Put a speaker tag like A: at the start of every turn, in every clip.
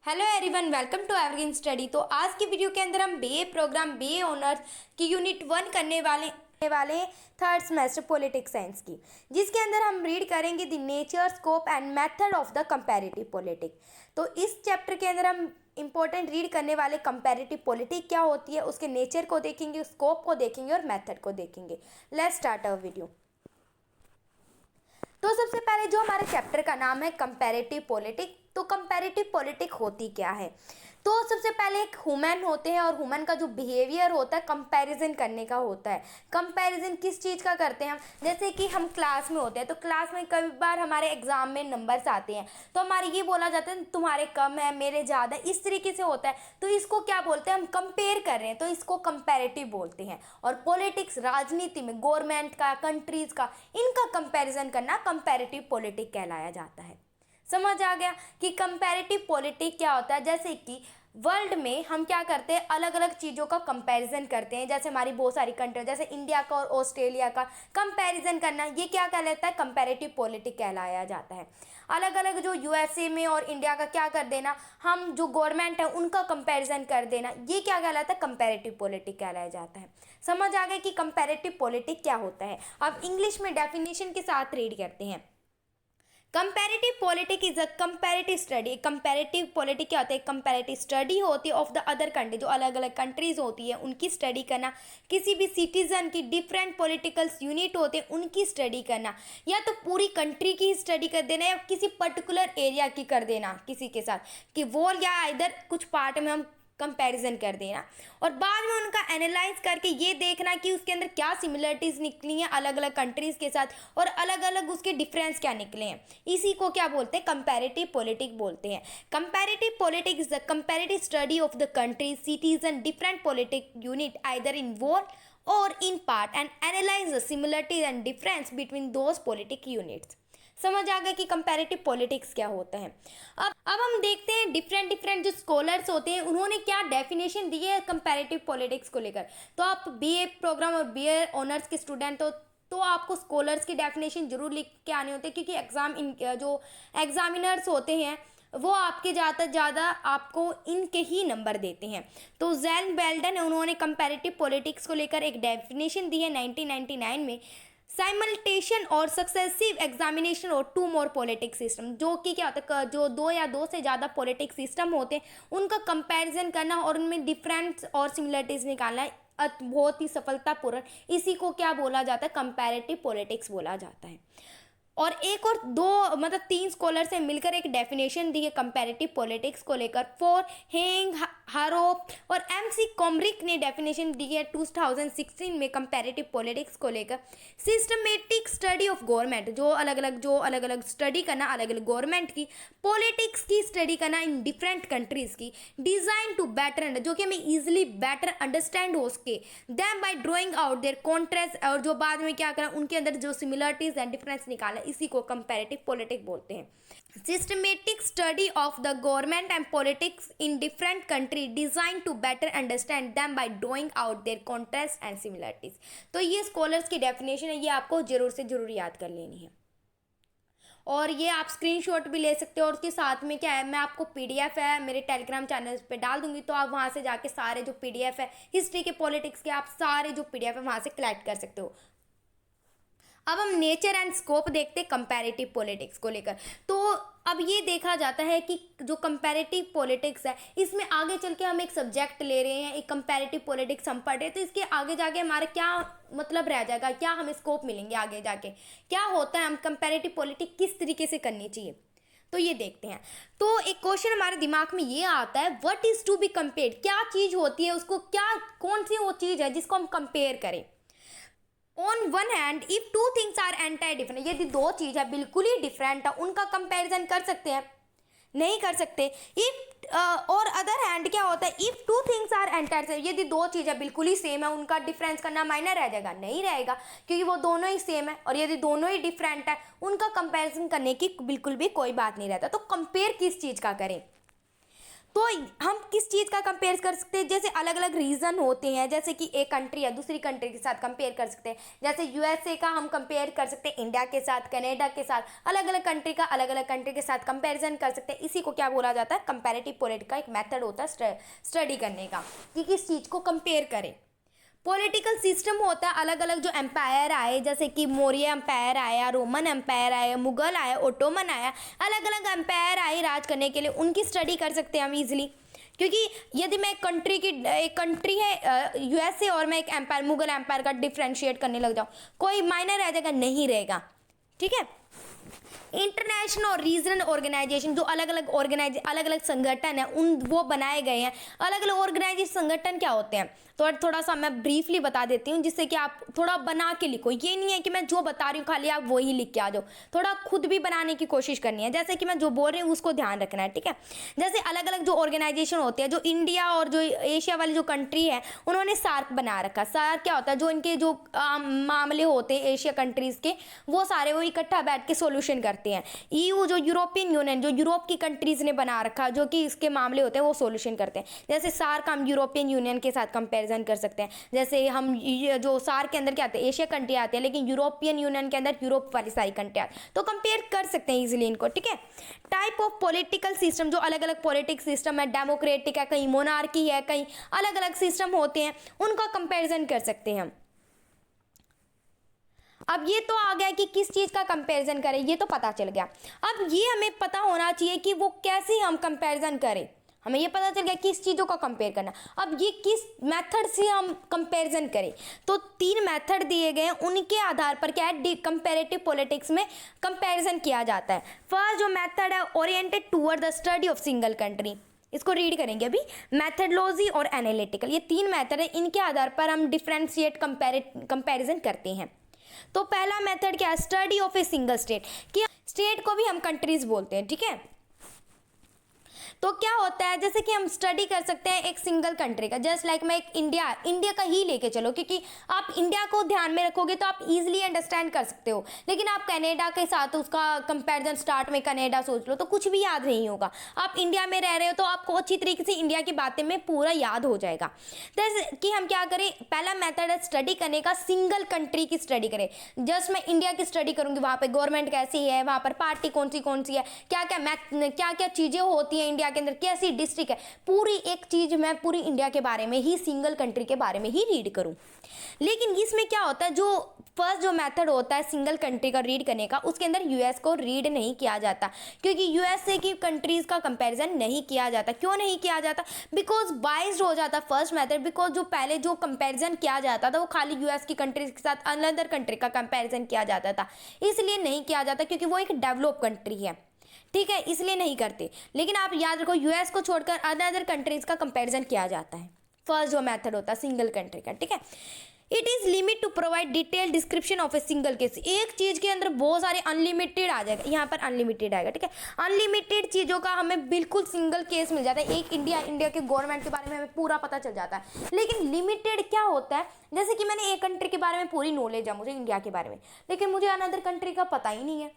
A: Hello everyone, welcome to Evergreen Study. तो आज की वीडियो के अंदर हम बीए प्रोग्राम बीए ऑनर्स की यूनिट 1 करने वाले थर्ड सेमेस्टर पॉलिटिक्स साइंस की, जिसके अंदर हम रीड करेंगे the nature, scope and method of the comparative politics. तो इस चैप्टर के अंदर हम इंपॉर्टेंट रीड करने वाले कंपैरेटिव पॉलिटिक्स क्या होती है, उसके नेचर को देखेंगे, स्कोप को देखेंगे और मेथड को देखेंगे। Let's start our video. तो सबसे पहले जो हमारे चैप्टर का नाम है कंपैरेटिव पॉलिटिक्स, तो कंपैरेटिव पॉलिटिक्स होती क्या है। तो सबसे पहले एक ह्यूमन होते हैं और ह्यूमन का जो बिहेवियर होता है कंपैरिजन करने का होता है। कंपैरिजन किस चीज़ का करते हैं हम, जैसे कि हम क्लास में होते हैं तो क्लास में कई बार हमारे एग्जाम में नंबर्स आते हैं तो हमारे ये बोला जाता है तुम्हारे कम है मेरे ज़्यादा, इस तरीके से होता है। तो इसको क्या बोलते हैं, हम कंपेयर कर रहे हैं तो इसको कंपैरेटिव बोलते हैं। और पॉलिटिक्स, राजनीति में गवर्नमेंट का, कंट्रीज का, इनका कंपैरिजन करना कंपैरेटिव पॉलिटिक्स कहलाया जाता है। समझ आ गया कि कंपैरेटिव पॉलिटिक्स क्या होता है। जैसे कि वर्ल्ड में हम क्या करते हैं, अलग अलग चीज़ों का कंपैरिजन करते हैं। जैसे हमारी बहुत सारी कंट्री, जैसे इंडिया का और ऑस्ट्रेलिया का कंपैरिजन करना, ये क्या कहलाता है, कंपैरेटिव पॉलिटिक्स कहलाया जाता है। अलग अलग जो यूएसए में और इंडिया का क्या कर देना, हम जो गवर्नमेंट है उनका कंपैरिजन कर देना, ये क्या कहलाता है, कंपैरेटिव पॉलिटिक्स कहलाया जाता है। समझ आ गया कि कंपैरेटिव पॉलिटिक्स क्या होता है। अब इंग्लिश में डेफिनेशन के साथ रीड करते हैं। Comparative politics is a comparative study. Comparative politics क्या होता है, कंपैरेटिव स्टडी होती है ऑफ द अदर कंट्री, जो अलग अलग कंट्रीज होती है उनकी स्टडी करना। किसी भी सिटीजन की डिफरेंट पॉलिटिकल यूनिट होते हैं उनकी स्टडी करना, या तो पूरी कंट्री की स्टडी कर देना या किसी पर्टिकुलर एरिया की कर देना किसी के साथ, कि वो या इधर कुछ पार्ट में हम कंपैरिजन कर देना और बाद में उनका एनालाइज करके ये देखना कि उसके अंदर क्या सिमिलरिटीज़ निकली हैं अलग अलग कंट्रीज़ के साथ और अलग अलग उसके डिफरेंस क्या निकले हैं। इसी को क्या बोलते हैं, कंपैरेटिव पॉलिटिक्स बोलते हैं। Comparative politics is the comparative study of the country, cities and different politics unit either involve or in part and analyse the similarities and difference between those politic units. समझ आ गया कि comparative politics क्या होता है। अब हम देखते हैं डिफरेंट जो स्कॉलर्स होते हैं उन्होंने क्या डेफिनेशन दी है कंपैरेटिव पॉलिटिक्स को लेकर। तो आप बीए प्रोग्राम और बीए ऑनर्स के स्टूडेंट हो तो आपको स्कॉलर्स की डेफिनेशन जरूर लिख के आने होते हैं, क्योंकि जो एग्जामिनर्स होते हैं वो आपके ज़्यादा आपको इनके ही नंबर देते हैं। तो जैन बेल्डन उन्होंने कंपैरेटिव पॉलिटिक्स को लेकर एक डेफिनेशन दी है 1999 में, साइमल्टेशन और सक्सेसिव एग्जामिनेशन और टू मोर पॉलिटिक्स सिस्टम, जो कि क्या होता है, जो दो या दो से ज़्यादा पॉलिटिक्स सिस्टम होते हैं उनका कंपैरिजन करना और उनमें डिफरेंस और सिमिलरिटीज़ निकालना बहुत ही सफलतापूर्ण, इसी को क्या बोला जाता है, कंपैरेटिव पॉलिटिक्स बोला जाता है। और एक और दो मतलब तीन स्कॉलर से मिलकर एक डेफिनेशन दी है कंपैरेटिव पॉलिटिक्स को लेकर। फॉर हेंग, हारोप और एमसी कॉमरिक ने डेफिनेशन दी है 2016 में कंपैरेटिव पॉलिटिक्स को लेकर। सिस्टमेटिक स्टडी ऑफ गवर्नमेंट, जो अलग अलग स्टडी करना अलग अलग गवर्नमेंट की पॉलिटिक्स की स्टडी करना इन डिफरेंट कंट्रीज की, डिजाइन टू बेटर, जो कि हमें इजिली बेटर अंडरस्टैंड हो सके, them by drawing out their contrast, और जो बाद में क्या करना उनके अंदर जो सिमिलरिटीज एंड डिफरेंस निकाला, इसी को कंपैरेटिव पॉलिटिक्स बोलते हैं। Systematic study of the government and politics in different country design to better understand them by drawing out their contrast and similarities. तो ये स्कॉलर्स की डेफिनेशन है, ये आपको जरूर से जरूर याद कर लेनी है और ये आप स्क्रीनशॉट भी ले सकते हो। और उसके साथ में क्या है, मैं आपको पीडीएफ है मेरे टेलीग्राम चैनल पे डाल दूंगी, तो आप वहाँ से जाके सारे जो पीडीएफ है हिस्ट्री के, पॉलिटिक्स के, आप सारे जो पीडीएफ है वहाँ से कलेक्ट कर सकते हो। अब हम नेचर एंड स्कोप देखते हैं कंपैरेटिव पॉलिटिक्स को लेकर। तो अब ये देखा जाता है कि जो कंपैरेटिव पॉलिटिक्स है इसमें आगे चल के हम एक सब्जेक्ट ले रहे हैं, एक कंपैरेटिव पॉलिटिक्स हम पढ़ रहे हैं, तो इसके आगे जाके हमारा क्या मतलब रह जाएगा, क्या हमें स्कोप मिलेंगे आगे जाके, क्या होता है, हम कंपैरेटिव पॉलिटिक्स किस तरीके से करनी चाहिए, तो ये देखते हैं। तो एक क्वेश्चन हमारे दिमाग में ये आता है, what is to be compared, क्या चीज़ होती है, उसको क्या, कौन सी वो चीज़ है जिसको हम कंपेयर करें। On one hand if two things our entire different, यदि दो चीज़ है बिल्कुल ही डिफरेंट है उनका कंपैरिजन कर सकते हैं, नहीं कर सकते। इफ और अदर हैंड क्या होता है, if two things our entire, यदि दो चीज़ें बिल्कुल ही सेम है उनका डिफरेंस करना मायने रह जाएगा, नहीं रहेगा, क्योंकि वो दोनों ही सेम है। और यदि दोनों ही डिफरेंट है उनका कंपैरिजन करने की बिल्कुल भी कोई बात नहीं रहता। तो कंपेयर किस चीज़ का करें, तो हम किस चीज़ का कंपेयर कर सकते हैं, जैसे अलग अलग रीजन होते हैं, जैसे कि एक कंट्री है दूसरी कंट्री के साथ कंपेयर कर सकते हैं, जैसे यूएसए का हम कंपेयर कर सकते हैं इंडिया के साथ, कनाडा के साथ, अलग अलग कंट्री का अलग अलग कंट्री के साथ कंपैरिजन कर सकते हैं। इसी को क्या बोला जाता है, कंपैरेटिव पॉलिटिक्स का एक मेथड होता है स्टडी करने का, कि किस चीज़ को कंपेयर करें। पॉलिटिकल सिस्टम होता है अलग अलग जो एम्पायर आए, जैसे कि मौर्य एम्पायर आया, रोमन एम्पायर आया, मुगल आया, ओटोमन आया, अलग अलग एम्पायर आए राज करने के लिए, उनकी स्टडी कर सकते हैं हम इजीली। क्योंकि यदि मैं एक कंट्री है यूएसए और मैं एक एम्पायर मुगल एम्पायर का डिफ्रेंशिएट करने लग जाऊँ, कोई मायने रह जाएगा, नहीं रहेगा। ठीक है। इंटरनेशनल और रीजनल ऑर्गेनाइजेशन, जो अलग अलग संगठन है उन वो बनाए गए हैं। अलग अलग ऑर्गेनाइजेशन संगठन क्या होते हैं, तो थोड़ा सा मैं ब्रीफली बता देती हूँ, जिससे कि आप थोड़ा बना के लिखो। ये नहीं है कि मैं जो बता रही हूँ खाली आप वही लिख के आ जाओ, थोड़ा खुद भी बनाने की कोशिश करनी है। जैसे कि मैं जो बोल रही हूँ उसको ध्यान रखना है। ठीक है। जैसे अलग अलग जो ऑर्गेनाइजेशन होते हैं, जो इंडिया और जो एशिया वाली जो कंट्री है उन्होंने सार्क बना रखा। सार्क क्या होता है, जो इनके जो मामले होते हैं एशिया कंट्रीज के, वो सारे वो इकट्ठा बैठ के सोल्यूशन करते हैं। ईयू जो यूरोपियन यूनियन, जो यूरोप की कंट्रीज ने बना रखा, जो कि इसके मामले होते हैं वो सोल्यूशन करते हैं। जैसे सार्क हम यूरोपियन यूनियन के साथ कंपैरिजन कर सकते हैं। जैसे हम जो सार्क के अंदर क्या आते हैं, एशिया कंट्री आते हैं, लेकिन यूरोपियन यूनियन के अंदर यूरोप वाली सारी कंट्री आती है, तो कंपेयर कर सकते हैं इजीली इनको। ठीक है। टाइप ऑफ पॉलिटिकल सिस्टम, जो अलग अलग पॉलिटिक्स सिस्टम है, डेमोक्रेटिक है, कहीं मोनार्की है, कहीं अलग अलग सिस्टम होते हैं, उनका कंपैरिजन कर सकते हैं हम। अब ये तो आ गया कि किस चीज़ का कंपैरिजन करें, ये तो पता चल गया। अब ये हमें पता होना चाहिए कि वो कैसे हम कंपैरिजन करें। हमें ये पता चल गया किस चीज़ों का कंपेयर करना। अब ये किस मेथड से हम कंपैरिजन करें, तो 3 मेथड दिए गए हैं, उनके आधार पर क्या है कंपैरेटिव पॉलिटिक्स में कंपैरिजन किया जाता है। फर्स्ट जो मेथड है, oriented toward the study of single country, इसको रीड करेंगे अभी। मेथडोलॉजी और एनालिटिकल, ये 3 मेथड है, इनके आधार पर हम डिफ्रेंशिएट कंपैरिजन करते हैं। तो पहला मेथड क्या है, study of a single state, कि स्टेट को भी हम कंट्रीज बोलते हैं। ठीक है। तो क्या होता है, जैसे कि हम स्टडी कर सकते हैं एक सिंगल कंट्री का, जस्ट लाइक मैं एक इंडिया का ही लेके चलो, क्योंकि आप इंडिया को ध्यान में रखोगे तो आप इजीली अंडरस्टैंड कर सकते हो। लेकिन आप कनाडा के साथ उसका कंपैरिजन स्टार्ट में कनाडा सोच लो तो कुछ भी याद नहीं होगा। आप इंडिया में रह रहे हो तो आपको अच्छी तरीके से इंडिया की बातें में पूरा याद हो जाएगा। जैसे कि हम क्या करें, पहला मेथड है स्टडी करने का, सिंगल कंट्री की स्टडी करें। जस्ट मैं इंडिया की स्टडी करूंगी, वहाँ पे गवर्नमेंट कैसी है, वहाँ पर पार्टी कौन सी है, क्या क्या चीज़ें होती हैं इंडिया के अंदर, कैसी डिस्ट्रिक्ट है, पूरी एक चीज मैं पूरी इंडिया के बारे में ही, सिंगल कंट्री के बारे में ही रीड करूं। लेकिन इसमें क्या होता है, जो फर्स्ट जो मेथड होता है सिंगल कंट्री का रीड करने का, उसके अंदर यूएस को रीड नहीं किया जाता, क्योंकि यूएसए की कंट्रीज का कंपैरिजन नहीं किया जाता। क्यों नहीं किया जाता, बिकॉज बाइस्ड हो जाता फर्स्ट मेथड, बिकॉज जो पहले जो कंपैरिजन किया जाता था वो खाली यूएस की कंट्रीज के साथ अनदर कंट्री का कंपैरिजन किया जाता था, इसलिए नहीं किया जाता, क्योंकि वो एक डेवलप कंट्री है। ठीक है, इसलिए नहीं करते। लेकिन आप याद रखो, यूएस को छोड़कर अदर कंट्रीज का कंपैरिजन किया जाता है। फर्स्ट जो मेथड होता है सिंगल कंट्री का। ठीक है। It is limit to provide detail description of a single case, एक चीज के अंदर बहुत सारे अनलिमिटेड आ जाएगा, यहाँ पर अनलिमिटेड आएगा। ठीक है। अनलिमिटेड चीजों का हमें बिल्कुल सिंगल केस मिल जाता है, एक इंडिया के गवर्नमेंट के बारे में हमें पूरा पता चल जाता है। लेकिन लिमिटेड क्या होता है, जैसे कि मैंने एक कंट्री के बारे में पूरी नॉलेज है मुझे इंडिया के बारे में, लेकिन मुझे अनदर कंट्री का पता ही नहीं है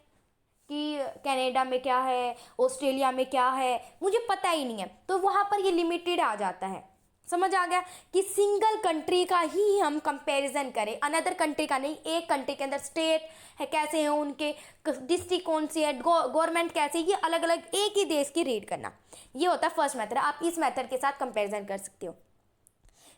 A: कि कनाडा में क्या है, ऑस्ट्रेलिया में क्या है, मुझे पता ही नहीं है, तो वहाँ पर ये लिमिटेड आ जाता है। समझ आ गया कि सिंगल कंट्री का ही हम कंपैरिजन करें, अनदर कंट्री का नहीं। एक कंट्री के अंदर स्टेट है कैसे हैं, उनके डिस्ट्रिक्ट कौन सी है, गवर्नमेंट कैसी, ये अलग अलग एक ही देश की रीड करना, ये होता है फर्स्ट मेथड। आप इस मेथड के साथ कंपैरिजन कर सकते हो।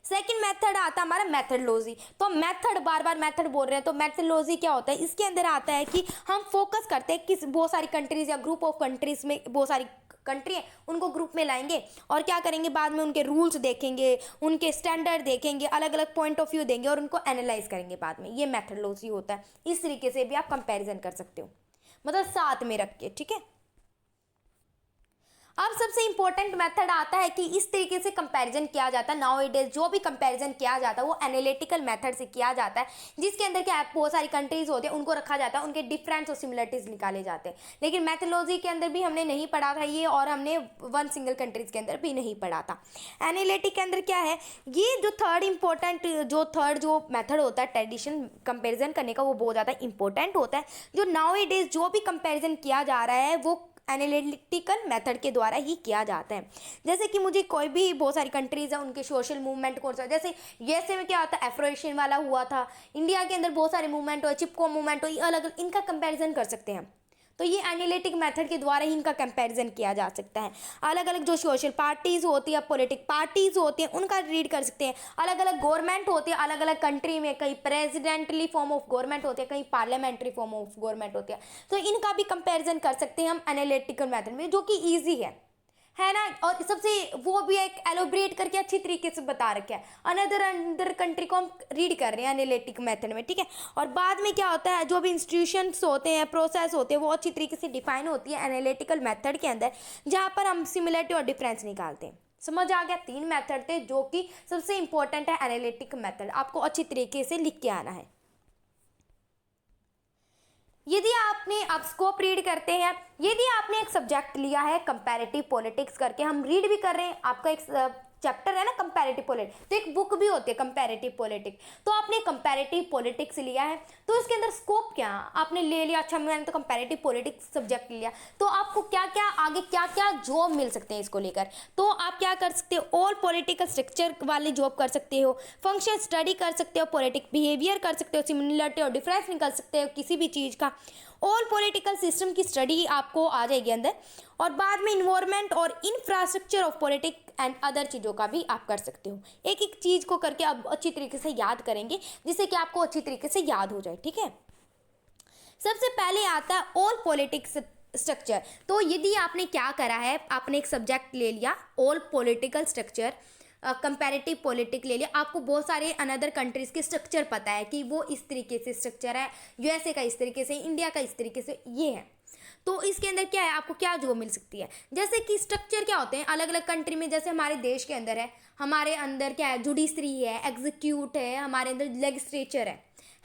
A: सेकंड मेथड आता है हमारा मेथडोलॉजी। तो मेथड, बार बार मेथड बोल रहे हैं, तो मेथडोलॉजी क्या होता है, इसके अंदर आता है कि हम फोकस करते हैं किस बहुत सारी कंट्रीज या ग्रुप ऑफ कंट्रीज में, बहुत सारी कंट्री है उनको ग्रुप में लाएंगे और क्या करेंगे, बाद में उनके रूल्स देखेंगे, उनके स्टैंडर्ड देखेंगे, अलग अलग पॉइंट ऑफ व्यू देंगे और उनको एनालाइज करेंगे बाद में। ये मेथडोलॉजी होता है। इस तरीके से भी आप कंपैरिजन कर सकते हो, मतलब साथ में रख के। ठीक है। अब सबसे इंपॉर्टेंट मेथड आता है कि इस तरीके से कंपैरिजन किया जाता है। नाउ इट इज जो भी कंपैरिजन किया जाता है वो एनालिटिकल मेथड से किया जाता है, जिसके अंदर क्या बहुत सारी कंट्रीज होती है, उनको रखा जाता है, उनके डिफरेंस और सिमिलरिटीज निकाले जाते हैं। लेकिन मैथोलॉजी के अंदर भी हमने नहीं पढ़ा था ये, और हमने वन सिंगल कंट्रीज के अंदर भी नहीं पढ़ा था। एनालिटिक के अंदर क्या है, ये जो थर्ड जो मेथड होता है ट्रेडिशन कंपेरिजन करने का, वो बहुत ज़्यादा इंपॉर्टेंट होता है। जो नाउ इट इज जो भी कंपेरिजन किया जा रहा है वो एनालिटिकल मेथड के द्वारा ही किया जाता है। जैसे कि मुझे कोई भी बहुत सारी कंट्रीज़ है उनके सोशल मूवमेंट को, जैसे यूएसए में क्या होता है, एफ्रो एशियन वाला हुआ था, इंडिया के अंदर बहुत सारे मूवमेंट हो, चिपको मूवमेंट हो, ये अलग अलग, इनका कंपैरिजन कर सकते हैं। तो ये एनालिटिक मेथड के द्वारा ही इनका कंपैरिजन किया जा सकता है। अलग अलग जो सोशल पार्टीज़ होती है, पॉलिटिक पार्टीज़ होती हैं, उनका रीड कर सकते हैं। अलग अलग गवर्नमेंट होती है अलग अलग कंट्री में, कहीं प्रेसिडेंटली फॉर्म ऑफ गवर्नमेंट होती है, कहीं पार्लियामेंट्री फॉर्म ऑफ गवर्नमेंट होती है। तो इनका भी कंपैरिजन कर सकते हैं हम एनालिटिकल मेथड में, जो कि ईजी है ना। और सबसे वो भी एक एलोब्रेट करके अच्छी तरीके से बता रखा है। अनदर कंट्री को हम रीड कर रहे हैं एनालिटिक मेथड में, ठीक है। और बाद में क्या होता है, जो भी इंस्टीट्यूशंस होते हैं, प्रोसेस होते हैं, वो अच्छी तरीके से डिफाइन होती है एनालिटिकल मेथड के अंदर, जहाँ पर हम सिमिलरिटी और डिफरेंस निकालते हैं। समझ आ गया, 3 मेथड थे जो कि सबसे इंपॉर्टेंट है एनालिटिक मेथड, आपको अच्छी तरीके से लिख के आना है। यदि आपने, आप स्कोप रीड करते हैं, यदि आपने एक सब्जेक्ट लिया है कंपैरेटिव पॉलिटिक्स करके, हम रीड भी कर रहे हैं, आपका एक चैप्टर है ना कंपैरेटिव पॉलिटिक्स, तो एक बुक भी होती है कंपैरेटिव पॉलिटिक्स, तो आपने कंपैरेटिव पॉलिटिक्स लिया है, तो इसके अंदर स्कोप क्या आपने ले लिया, अच्छा मैंने तो कंपैरेटिव पॉलिटिक्स सब्जेक्ट लिया, तो आपको क्या क्या आगे क्या क्या जॉब मिल सकते हैं इसको लेकर। तो आप क्या कर सकते हो, ऑल पॉलिटिकल स्ट्रक्चर वाली जॉब कर सकते हो, फंक्शन स्टडी कर सकते हो, पॉलिटिक बिहेवियर कर सकते हो, सिमिलरिटी और डिफरेंस निकाल सकते हो किसी भी चीज़ का, ऑल पॉलिटिकल सिस्टम की स्टडी आपको आ जाएगी अंदर। और बाद में इन्वायरमेंट और infrastructure of politic and other चीज़ों का भी आप कर सकते हो। एक एक चीज़ को करके आप अच्छी तरीके से याद करेंगे, जिससे कि आपको अच्छी तरीके से याद हो जाए, ठीक है। सबसे पहले आता है ऑल पॉलिटिक्स स्ट्रक्चर। तो यदि आपने क्या करा है, आपने एक सब्जेक्ट ले लिया all political structure, comparative politic ले लिया, आपको बहुत सारे अनदर कंट्रीज़ के स्ट्रक्चर पता है कि वो इस तरीके से स्ट्रक्चर है, यूएसए का इस तरीके से, इंडिया का इस तरीके से, ये है। तो इसके अंदर क्या है, आपको क्या जॉब मिल सकती है, जैसे कि स्ट्रक्चर क्या होते हैं अलग अलग कंट्री में, जैसे हमारे देश के अंदर है, हमारे अंदर क्या है, जुडिशरी है, एग्जीक्यूट है, हमारे अंदर लेजिस्लेचर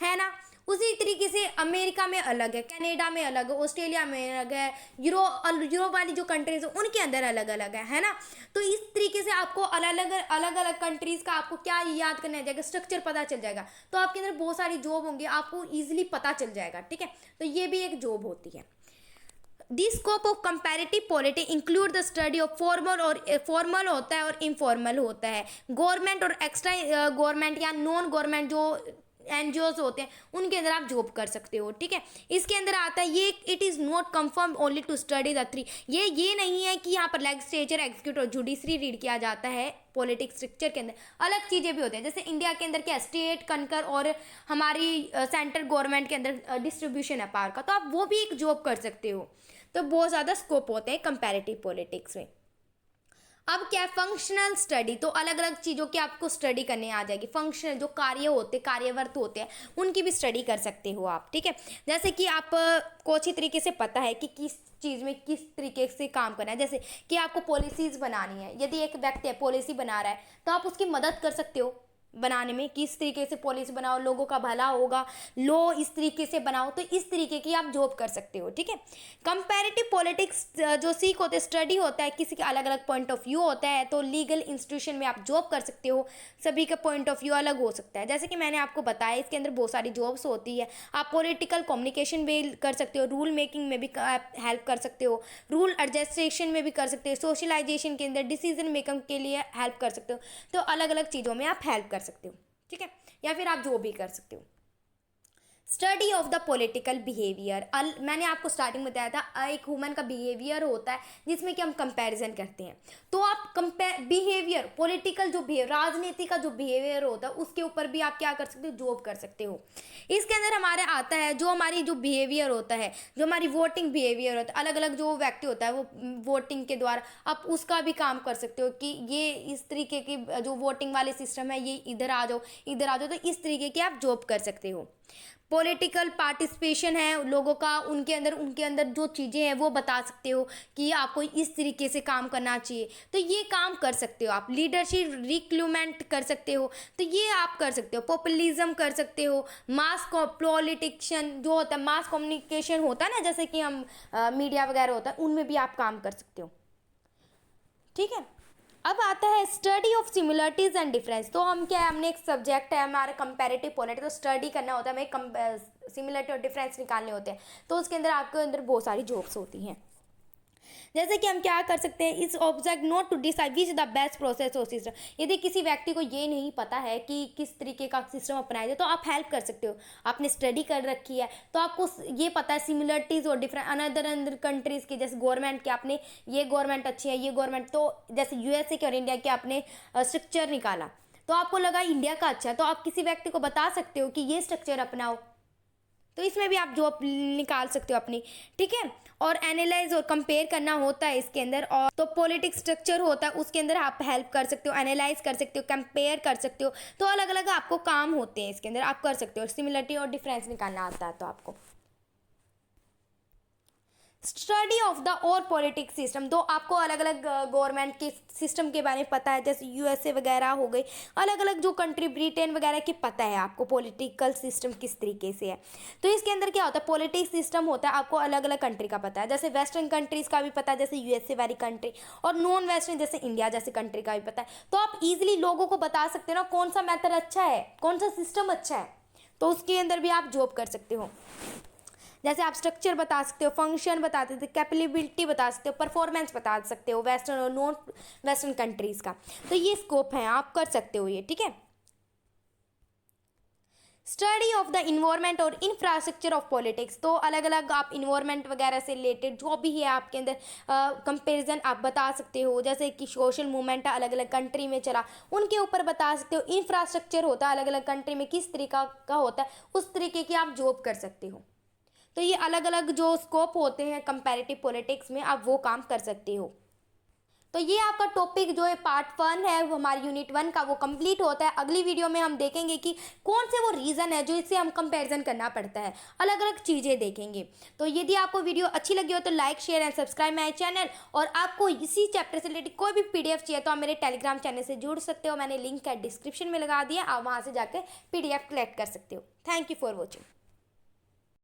A: है ना। उसी तरीके से अमेरिका में अलग है, कनाडा में अलग है, ऑस्ट्रेलिया में अलग है, यूरोप वाली जो कंट्रीज है उनके अंदर अलग अलग है ना। तो इस तरीके से आपको अलग अलग कंट्रीज़ का आपको क्या याद करना जाएगा, स्ट्रक्चर पता चल जाएगा, तो आपके अंदर बहुत सारी जॉब होंगी, आपको ईजिली पता चल जाएगा, ठीक है। तो ये भी एक जॉब होती है। The scope of comparative politics include the study of formal, और फॉर्मल होता है और इनफॉर्मल होता है, गवर्नमेंट और एक्स्ट्रा गवर्नमेंट या नॉन गवर्नमेंट जो एनजीओज होते हैं उनके अंदर आप जॉब कर सकते हो, ठीक है। इसके अंदर आता है ये, it is not confirm only to study the 3, ये नहीं है कि यहाँ पर लेजिस्लेचर, एग्जीक्यूटिव और जुडिशरी रीड किया जाता है पॉलिटिक्स स्ट्रक्चर के अंदर, अलग चीज़ें भी होती हैं। जैसे इंडिया के अंदर क्या स्टेट कनकर और हमारी सेंट्रल गवर्नमेंट के अंदर डिस्ट्रीब्यूशन है पावर का, तो आप वो भी एक जॉब कर सकते हो। तो बहुत ज़्यादा स्कोप होते हैं कंपैरेटिव पॉलिटिक्स में। अब क्या है, फंक्शनल स्टडी, तो अलग अलग चीज़ों की आपको स्टडी करने आ जाएगी, फंक्शनल जो कार्य होते, कार्यवर्त होते हैं, उनकी भी स्टडी कर सकते हो आप, ठीक है। जैसे कि आप को अच्छी तरीके से पता है कि किस चीज़ में किस तरीके से काम करना है, जैसे कि आपको पॉलिसीज़ बनानी है, यदि एक व्यक्ति है पॉलिसी बना रहा है, तो आप उसकी मदद कर सकते हो बनाने में, किस तरीके से पॉलिसी बनाओ, लोगों का भला होगा, लो इस तरीके से बनाओ, तो इस तरीके की आप जॉब कर सकते हो, ठीक है। कंपैरेटिव पॉलिटिक्स जो सीख होते हैं, स्टडी होता है, किसी का अलग अलग पॉइंट ऑफ व्यू होता है, तो लीगल इंस्टीट्यूशन में आप जॉब कर सकते हो, सभी का पॉइंट ऑफ व्यू अलग हो सकता है। जैसे कि मैंने आपको बताया, इसके अंदर बहुत सारी जॉब्स होती है, आप पॉलिटिकल कम्युनिकेशन भी कर सकते हो, रूल मेकिंग में भी आप हेल्प कर सकते हो, रूल एडजस्टेशन में भी कर सकते हो, सोशलाइजेशन के अंदर डिसीजन मेकिंग के लिए हेल्प कर सकते हो, तो अलग अलग चीज़ों में आप हेल्प कर सकते हो, ठीक है। या फिर आप जो भी कर सकते हो। Study of the political behaviour, मैंने आपको स्टार्टिंग में बताया था एक ह्यूमन का बिहेवियर होता है जिसमें कि हम कंपैरिजन करते हैं, तो आप बिहेवियर, पॉलिटिकल जो बिहेवियर, राजनीति का जो बिहेवियर होता है उसके ऊपर भी आप क्या कर सकते हो, जॉब कर सकते हो। इसके अंदर हमारे आता है जो हमारी जो बिहेवियर होता है, जो हमारी वोटिंग बिहेवियर होता है, अलग अलग जो व्यक्ति होता है वो वोटिंग के द्वारा आप उसका भी काम कर सकते हो कि ये इस तरीके की जो वोटिंग वाले सिस्टम है, ये इधर आ जाओ इधर आ जाओ, तो इस तरीके की आप जॉब कर सकते हो। पॉलिटिकल पार्टिसिपेशन है लोगों का, उनके अंदर जो चीज़ें हैं वो बता सकते हो कि आपको इस तरीके से काम करना चाहिए, तो ये काम कर सकते हो आप। लीडरशिप रिक्रूटमेंट कर सकते हो, तो ये आप कर सकते हो। पॉपुलिज्म कर सकते हो, मास पॉलिटिक्शन जो होता है, मास कम्युनिकेशन होता है ना, जैसे कि हम मीडिया वगैरह होता है, उनमें भी आप काम कर सकते हो, ठीक है। अब आता है study of similarities and difference, तो हम क्या है, हमने एक सब्जेक्ट है हमारा कंपैरेटिव पॉलिटिक्स, तो स्टडी करना होता है, हमें सिमिलरिटी और डिफरेंस निकालने होते हैं, तो उसके अंदर आपके अंदर बहुत सारी जॉब्स होती हैं। जैसे कि हम क्या कर सकते हैं, इस object not to decide which the best process और सिस्टम। यदि किसी व्यक्ति को ये नहीं पता है कि किस तरीके का सिस्टम अपनाया जाए तो आप हेल्प कर सकते हो। आपने स्टडी कर रखी है तो आपको ये पता है सिमिलरिटीज़ और डिफरेंट अनदर कंट्रीज़ की, जैसे गवर्नमेंट के आपने ये गवर्नमेंट अच्छी है, ये गवर्नमेंट, तो जैसे यूएसए के और इंडिया के आपने स्ट्रक्चर निकाला तो आपको लगा इंडिया का अच्छा है, तो आप किसी व्यक्ति को बता सकते हो कि ये स्ट्रक्चर अपनाओ। तो इसमें भी आप जॉब निकाल सकते हो अपनी, ठीक है। और एनालाइज और कंपेयर करना होता है इसके अंदर, और तो पॉलिटिक्स स्ट्रक्चर होता है उसके अंदर आप हेल्प कर सकते हो, एनालाइज कर सकते हो, कंपेयर कर सकते हो। तो अलग अलग आपको काम होते हैं इसके अंदर, आप कर सकते हो। सिमिलरिटी और डिफरेंस निकालना आता है तो आपको स्टडी ऑफ द और पॉलिटिक्स सिस्टम, तो आपको अलग अलग गवर्नमेंट के सिस्टम के बारे में पता है, जैसे यूएसए वगैरह हो गई, अलग अलग जो कंट्री ब्रिटेन वगैरह की पता है आपको पॉलिटिकल सिस्टम किस तरीके से है। तो इसके अंदर क्या होता है, पॉलिटिक्स सिस्टम होता है, आपको अलग अलग कंट्री का पता है, जैसे वेस्टर्न कंट्रीज़ का भी पता है जैसे यूएसए वाली कंट्री, और नॉन वेस्टर्न जैसे इंडिया जैसे कंट्री का भी पता है। तो आप ईजिली लोगों को बता सकते हो ना कौन सा मेथड अच्छा है, कौन सा सिस्टम अच्छा है, तो उसके अंदर भी आप जॉब कर सकते हो। जैसे आप स्ट्रक्चर बता सकते हो, फंक्शन बता सकते हो, कैपेबिलिटी बता सकते हो, परफॉर्मेंस बता सकते हो वेस्टर्न और नॉन वेस्टर्न कंट्रीज़ का। तो ये स्कोप है, आप कर सकते हो ये, ठीक है। स्टडी ऑफ द इन्वायरमेंट और इंफ्रास्ट्रक्चर ऑफ पॉलिटिक्स, तो अलग अलग आप इन्वायरमेंट वगैरह से रिलेटेड जो भी है आपके अंदर कंपैरिजन आप बता सकते हो, जैसे कि सोशल मूवमेंट अलग अलग कंट्री में चला उनके ऊपर बता सकते हो। इंफ्रास्ट्रक्चर होता है अलग अलग कंट्री में किस तरीका का होता है, उस तरीके की आप जॉब कर सकते हो। तो ये अलग अलग जो स्कोप होते हैं कंपैरेटिव पॉलिटिक्स में, आप वो काम कर सकते हो। तो ये आपका टॉपिक जो है पार्ट 1 है वो हमारी यूनिट 1 का, वो कंप्लीट होता है। अगली वीडियो में हम देखेंगे कि कौन से वो रीज़न है जो इससे हम कंपैरिजन करना पड़ता है, अलग अलग चीज़ें देखेंगे। तो यदि आपको वीडियो अच्छी लगी हो तो like share and subscribe my channel, और आपको इसी चैप्टर से रिलेटेड कोई भी PDF चाहिए तो आप मेरे टेलीग्राम चैनल से जुड़ सकते हो। मैंने लिंक डिस्क्रिप्शन में लगा दिया, आप वहाँ से जाकर PDF कलेक्ट कर सकते हो। Thank you for watching.